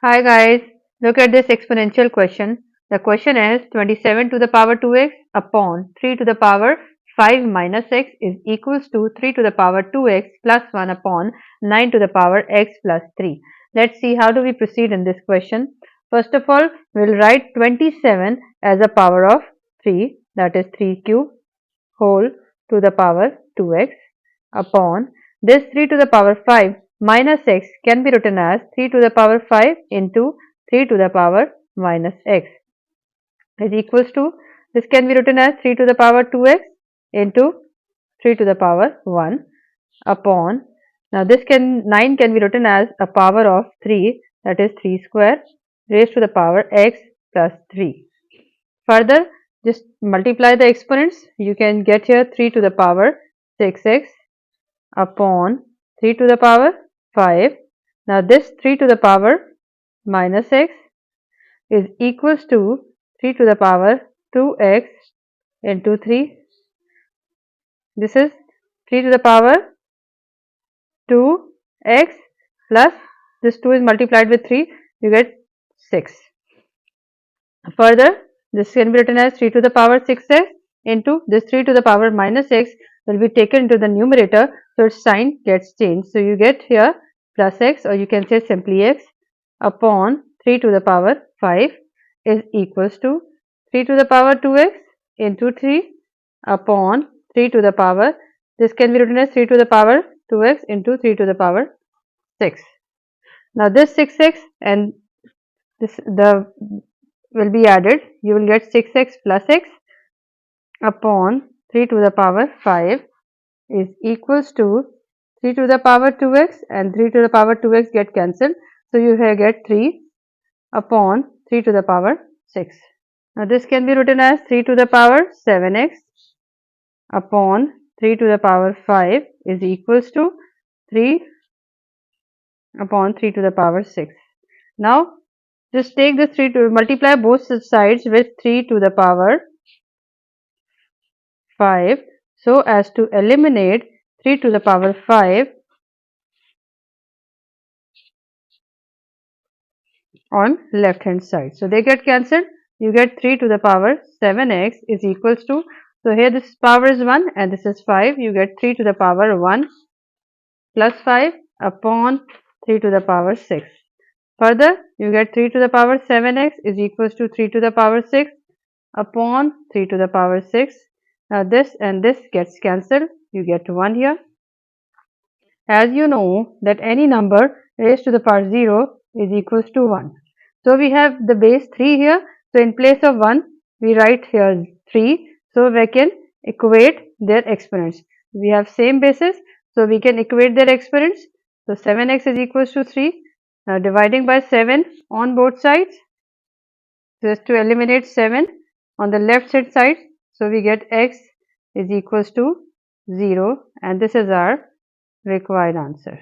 Hi guys, look at this exponential question. The question is 27 to the power 2x upon 3 to the power 5 minus x is equals to 3 to the power 2x plus 1 upon 9 to the power x plus 3. Let's see how do we proceed in this question. First of all, we'll write 27 as a power of 3, that is 3 cube whole to the power 2x upon this 3 to the power 5 minus x can be written as 3 to the power 5 into 3 to the power minus x is equals to, this can be written as 3 to the power 2x into 3 to the power 1 upon, now this 9 can be written as a power of 3, that is 3 square raised to the power x plus 3. Further, just multiply the exponents. You can get here 3 to the power 6x upon 3 to the power 5. Now this 3 to the power minus x is equals to 3 to the power 2x into 3. This is 3 to the power 2x plus this 2 is multiplied with 3, you get 6. Further, this can be written as 3 to the power 6x into this 3 to the power minus x will be taken into the numerator, so its sign gets changed. So you get here plus x, or you can say simply x upon 3 to the power 5 is equals to 3 to the power 2x into 3 upon 3 to the power, this can be written as 3 to the power 2x into 3 to the power 6. Now this 6x and this will be added, you will get 6x plus x upon 3 to the power 5 is equals to 3 to the power 2x and 3 to the power 2x get cancelled. So you here get 3 upon 3 to the power 6. Now this can be written as 3 to the power 7x upon 3 to the power 5 is equals to 3 upon 3 to the power 6. Now just take this 3 to multiply both sides with 3 to the power 5 so as to eliminate 3 to the power 5 on left hand side. So they get cancelled. You get 3 to the power 7x is equals to, so here this power is 1 and this is 5. You get 3 to the power 1 plus 5 upon 3 to the power 6. Further, you get 3 to the power 7x is equals to 3 to the power 6 upon 3 to the power 6. Now this and this gets cancelled. You get 1 here. As you know that any number raised to the power 0 is equals to 1. So we have the base 3 here. So in place of 1, we write here 3. So we can equate their exponents. We have same basis. So we can equate their exponents. So 7x is equals to 3. Now dividing by 7 on both sides. Just to eliminate 7 on the left hand side. So we get x is equals to 0, and this is our required answer.